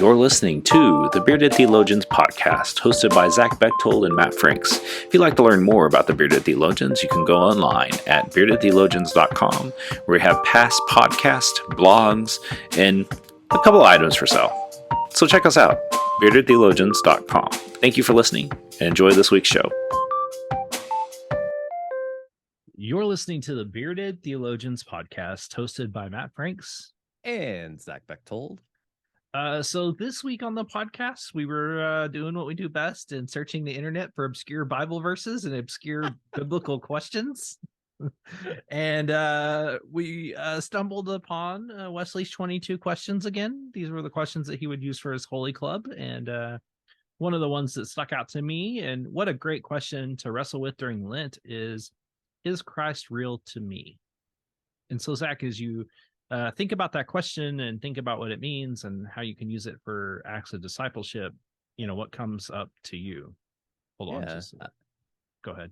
You're listening to the Bearded Theologians podcast, hosted by Zach Bechtold and Matt Franks. If you'd like to learn more about the Bearded Theologians, you can go online at beardedtheologians.com, where we have past podcasts, blogs, and a couple items for sale. So check us out, beardedtheologians.com. Thank you for listening, and enjoy this week's show. You're listening to the Bearded Theologians podcast, hosted by Matt Franks and Zach Bechtold. So this week on the podcast, we were doing what we do best and searching the internet for obscure Bible verses and obscure biblical questions. And we stumbled upon Wesley's 22 questions again. These were the questions that he would use for his Holy Club. And one of the ones that stuck out to me, and what a great question to wrestle with during Lent, is Christ real to me? And so, Zach, as you think about that question and think about what it means and how you can use it for acts of discipleship, what comes up to you? Hold on. Just go ahead.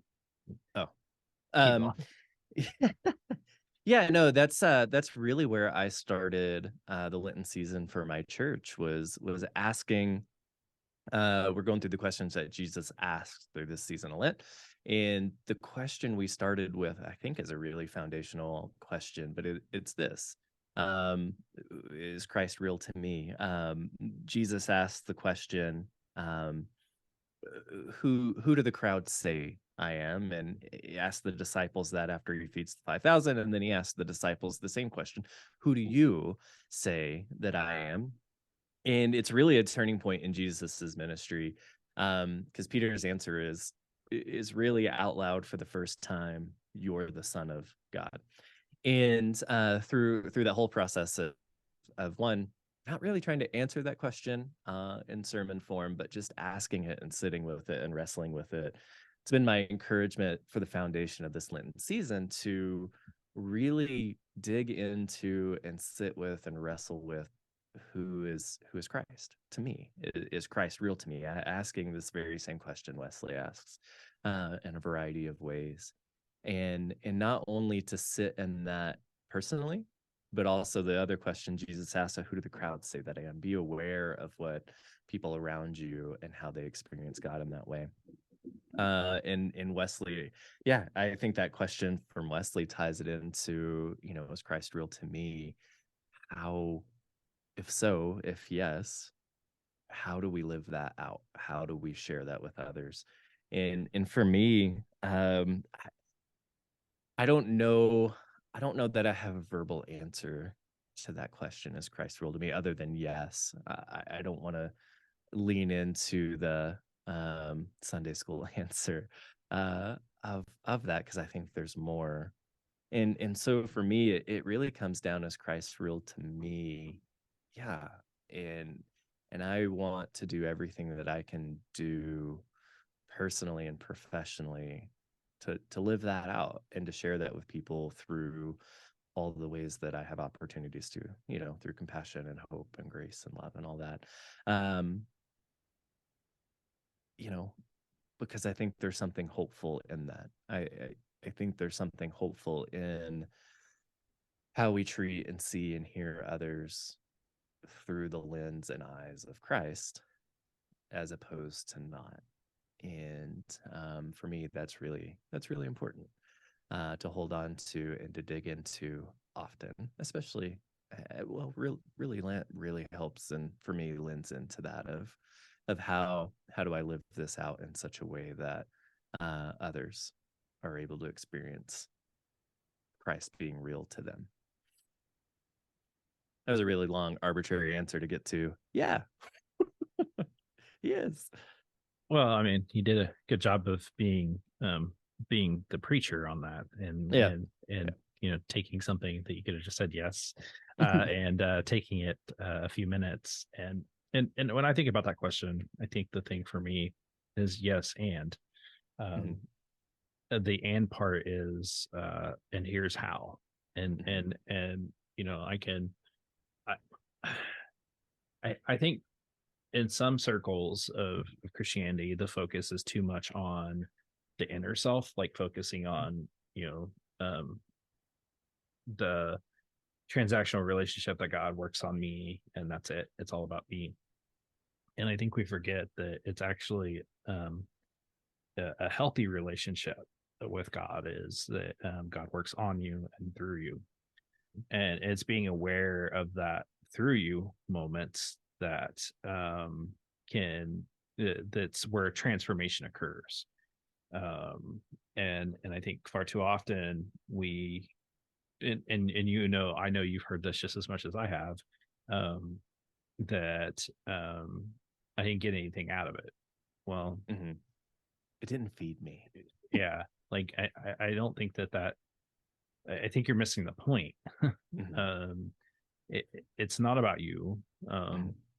Yeah, no, that's really where I started the Lenten season for my church was asking. We're going through the questions that Jesus asked through this season of Lent. And the question we started with, I think, is a really foundational question, but it's this. Is Christ real to me? Jesus asked the question, who do the crowd say I am? And he asked the disciples that after he feeds the 5,000, and then he asked the disciples the same question, who do you say that I am? And it's really a turning point in Jesus's ministry, because Peter's answer is really out loud for the first time, you're the Son of God. And through that whole process of one, not really trying to answer that question in sermon form, but just asking it and sitting with it and wrestling with it. It's been my encouragement for the foundation of this Lenten season to really dig into and sit with and wrestle with who is Christ to me. Is Christ real to me? Asking this very same question Wesley asks in a variety of ways. And not only to sit in that personally, but also the other question Jesus asked, who do the crowd say that I am? Be aware of what people around you and how they experience God in that way. In Wesley, yeah, I think that question from Wesley ties it into, is Christ real to me? How, if yes, how do we live that out? How do we share that with others? And for me, I don't know that I have a verbal answer to that question. Is Christ real to me? Other than yes. I don't want to lean into the Sunday school answer of that, because I think there's more. And so for me, it really comes down, is Christ real to me? Yeah. And I want to do everything that I can do personally and professionally to live that out and to share that with people through all the ways that I have opportunities to, through compassion and hope and grace and love and all that. Because I think there's something hopeful in that. I think there's something hopeful in how we treat and see and hear others through the lens and eyes of Christ, as opposed to not. And for me, that's really important to hold on to and to dig into often, especially really Lent really helps, and for me lends into that of how do I live this out in such a way that others are able to experience Christ being real to them. That was a really long, arbitrary answer to get to. Yeah. Yes. Well, I mean, you did a good job of being the preacher on that, and taking something that you could have just said yes, and taking it a few minutes. And when I think about that question, I think the thing for me is yes, and the and part is and here's how, and I think in some circles of Christianity, the focus is too much on the inner self, like focusing on, the transactional relationship that God works on me, and that's it. It's all about me. And I think we forget that it's actually a healthy relationship with God is that God works on you and through you. And it's being aware of that through you moments that can that's where transformation occurs. And I think far too often we and I know you've heard this just as much as I have, that I didn't get anything out of it. Well, it didn't feed me. Yeah, like I don't think that I think you're missing the point. It's not about you.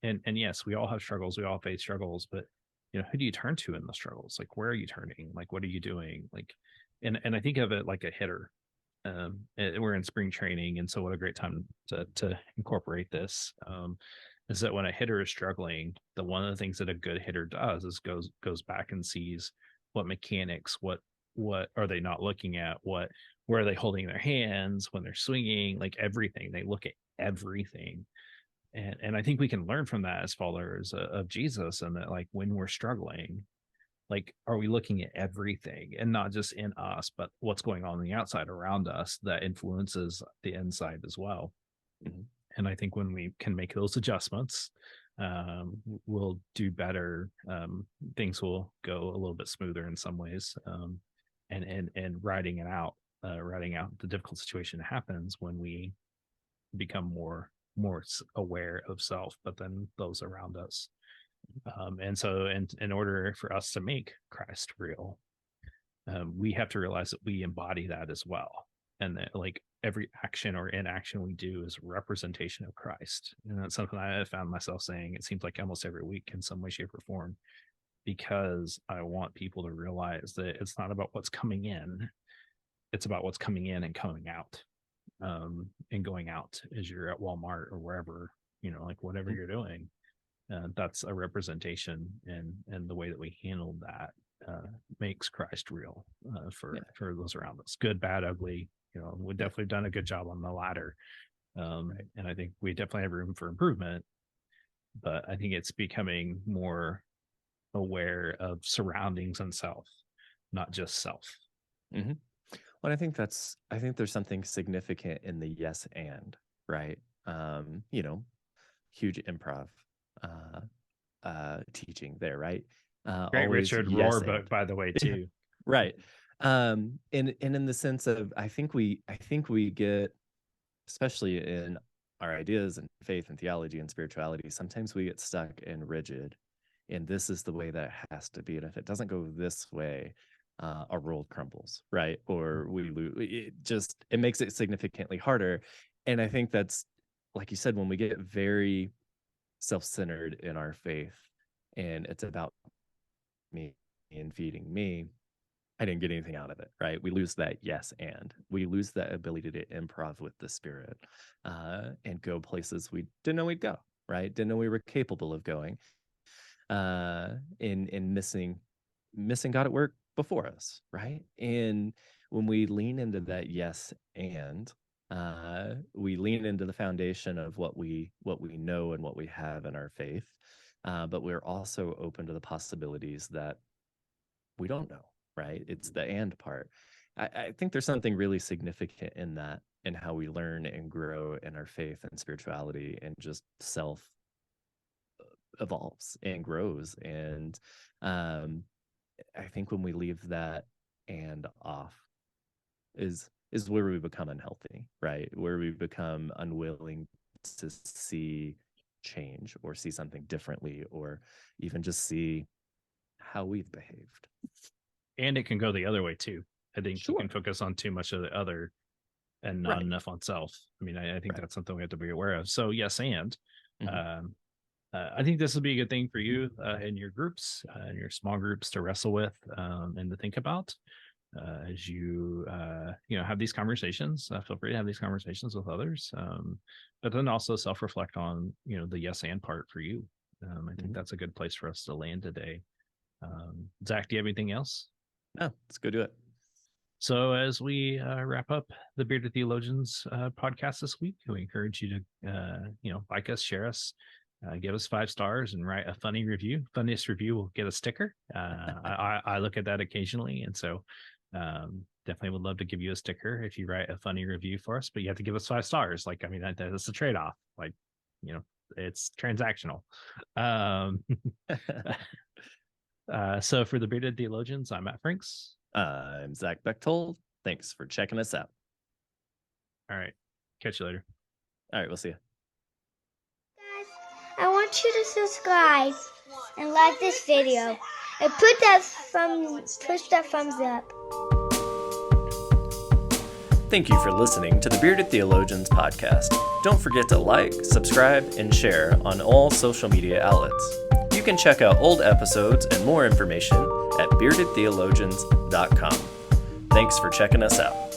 And yes, we all have struggles, we all face struggles, but who do you turn to in the struggles? Like, where are you turning? Like, what are you doing? Like, and I think of it like a hitter. We're in spring training, and so what a great time to incorporate this. Is that when a hitter is struggling, one of the things that a good hitter does is goes back and sees what mechanics, what are they not looking at, where are they holding their hands when they're swinging, like everything. They look at everything. And I think we can learn from that as followers of Jesus, and that, like, when we're struggling, like, are we looking at everything and not just in us, but what's going on the outside around us that influences the inside as well. And I think when we can make those adjustments, we'll do better. Things will go a little bit smoother in some ways. And riding out the difficult situation happens when we become more aware of self, but then those around us. And so in order for us to make Christ real, we have to realize that we embody that as well, and that, like, every action or inaction we do is a representation of Christ. And that's something I have found myself saying, it seems like almost every week in some way, shape, or form, because I want people to realize that it's not about what's coming in, it's about what's coming in and coming out. And going out as you're at Walmart or wherever, like, whatever you're doing, that's a representation, and the way that we handle that makes Christ real for those around us, good, bad, ugly. We've definitely done a good job on the latter, and I think we definitely have room for improvement. But I think it's becoming more aware of surroundings and self, not just self. Well, I think there's something significant in the yes and, right? Huge improv teaching there, right? Great Always Richard yes Rohr book, by the way, too. Right. And in the sense of, I think we get, especially in our ideas and faith and theology and spirituality, sometimes we get stuck and rigid, and this is the way that it has to be. And if it doesn't go this way, our world crumbles, right? Or we lose. It makes it significantly harder. And I think that's, like you said, when we get very self-centered in our faith, and it's about me and feeding me, I didn't get anything out of it, right? We lose that yes, and we lose that ability to improv with the Spirit, and go places we didn't know we'd go, right? Didn't know we were capable of going, in missing God at work before us, right? And when we lean into that yes, and we lean into the foundation of what we know and what we have in our faith, but we're also open to the possibilities that we don't know, right? It's the and part. I think there's something really significant in that, in how we learn and grow in our faith and spirituality, and just self evolves and grows. And I think when we leave that and off is where we become unhealthy, right? Where we become unwilling to see change, or see something differently, or even just see how we've behaved. And it can go the other way too. I think you can focus on too much of the other and not enough on self. I mean, I think that's something we have to be aware of. So yes, and I think this will be a good thing for you in your groups, in your small groups, to wrestle with and to think about as you have these conversations. Feel free to have these conversations with others, but then also self-reflect on the yes and part for you. I think that's a good place for us to land today. Zach, do you have anything else? No, let's go do it. So as we wrap up the Bearded Theologians podcast this week, we encourage you to like us, share us, give us 5 stars and write a funny review. Funniest review will get a sticker. I look at that occasionally, and so definitely would love to give you a sticker if you write a funny review for us. But you have to give us 5 stars. Like, I mean, that's a trade-off. Like, it's transactional. So for the Bearded Theologians, I'm Matt Franks. I'm Zach Bechtold. Thanks for checking us out. All right. Catch you later. All right, we'll see you. I want you to subscribe and like this video and push that thumbs up. Thank you for listening to the Bearded Theologians podcast. Don't forget to like, subscribe, and share on all social media outlets. You can check out old episodes and more information at beardedtheologians.com. Thanks for checking us out.